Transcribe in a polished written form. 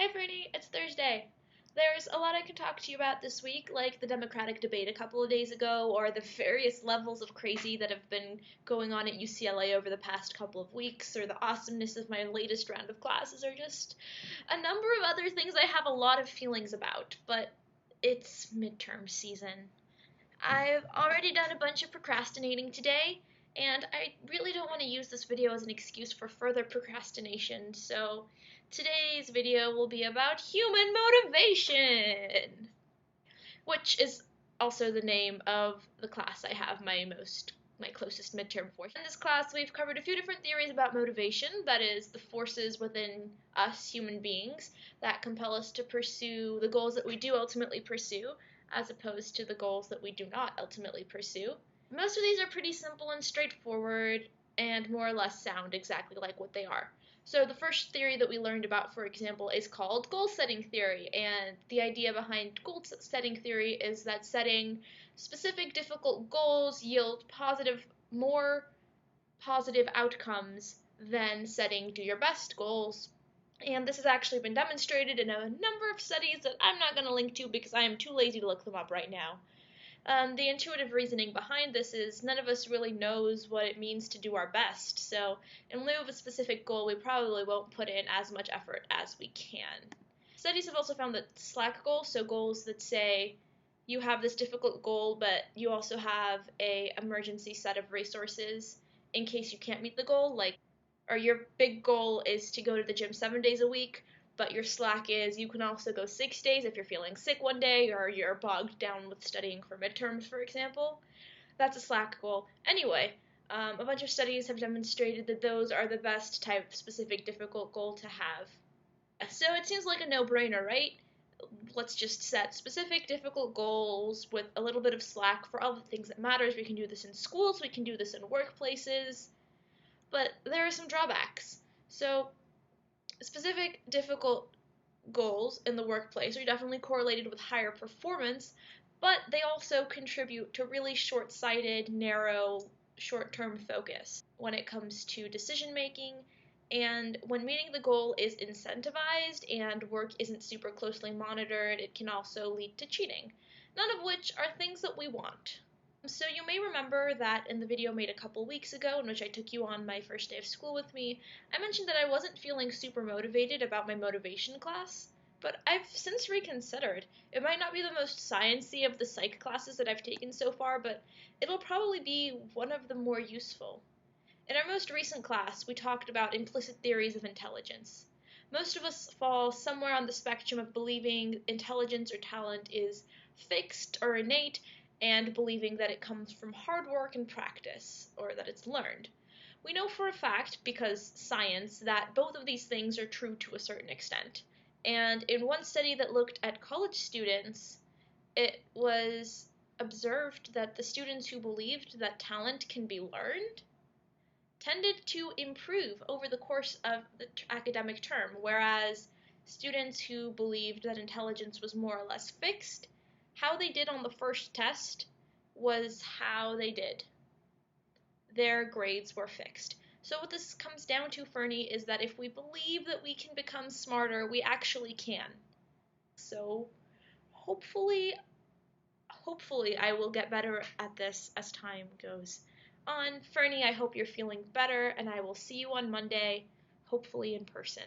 Hey Fernie, it's Thursday. There's a lot I can talk to you about this week, like the Democratic debate a couple of days ago, or the various levels of crazy that have been going on at UCLA over the past couple of weeks, or the awesomeness of my latest round of classes, or just a number of other things I have a lot of feelings about, but it's midterm season. I've already done a bunch of procrastinating today, and I really don't want to use this video as an excuse for further procrastination, so today's video will be about human motivation, which is also the name of the class I have my closest midterm for. In this class, we've covered a few different theories about motivation, that is, the forces within us human beings that compel us to pursue the goals that we do ultimately pursue, as opposed to the goals that we do not ultimately pursue. Most of these are pretty simple and straightforward, and more or less sound exactly like what they are. So the first theory that we learned about, for example, is called goal-setting theory, and the idea behind goal-setting theory is that setting specific difficult goals yield more positive outcomes than setting do your best goals. And this has actually been demonstrated in a number of studies that I'm not going to link to because I am too lazy to look them up right now. The intuitive reasoning behind this is none of us really knows what it means to do our best, so in lieu of a specific goal, we probably won't put in as much effort as we can. Studies have also found that slack goals, so goals that say you have this difficult goal, but you also have an emergency set of resources in case you can't meet the goal, or your big goal is to go to the gym 7 days a week, but your slack is you can also go 6 days if you're feeling sick one day or you're bogged down with studying for midterms, for example. That's a slack goal. Anyway, a bunch of studies have demonstrated that those are the best type of specific difficult goal to have. So it seems like a no-brainer, right? Let's just set specific difficult goals with a little bit of slack for all the things that matters. We can do this in schools, we can do this in workplaces, but there are some drawbacks. So specific difficult goals in the workplace are definitely correlated with higher performance, but they also contribute to really short-sighted, narrow, short-term focus when it comes to decision making. And when meeting the goal is incentivized and work isn't super closely monitored, it can also lead to cheating, none of which are things that we want. So you may remember that in the video made a couple weeks ago in which I took you on my first day of school with me, I mentioned that I wasn't feeling super motivated about my motivation class, but I've since reconsidered. It might not be the most sciencey of the psych classes that I've taken so far, but it'll probably be one of the more useful. In our most recent class, we talked about implicit theories of intelligence. Most of us fall somewhere on the spectrum of believing intelligence or talent is fixed or innate, and believing that it comes from hard work and practice, or that it's learned. We know for a fact, because science, that both of these things are true to a certain extent. And in one study that looked at college students, it was observed that the students who believed that talent can be learned tended to improve over the course of the academic term, whereas students who believed that intelligence was more or less fixed, how they did on the first test was how they did. Their grades were fixed. So what this comes down to, Fernie, is that if we believe that we can become smarter, we actually can. So hopefully I will get better at this as time goes on. Fernie, I hope you're feeling better, and I will see you on Monday, hopefully in person.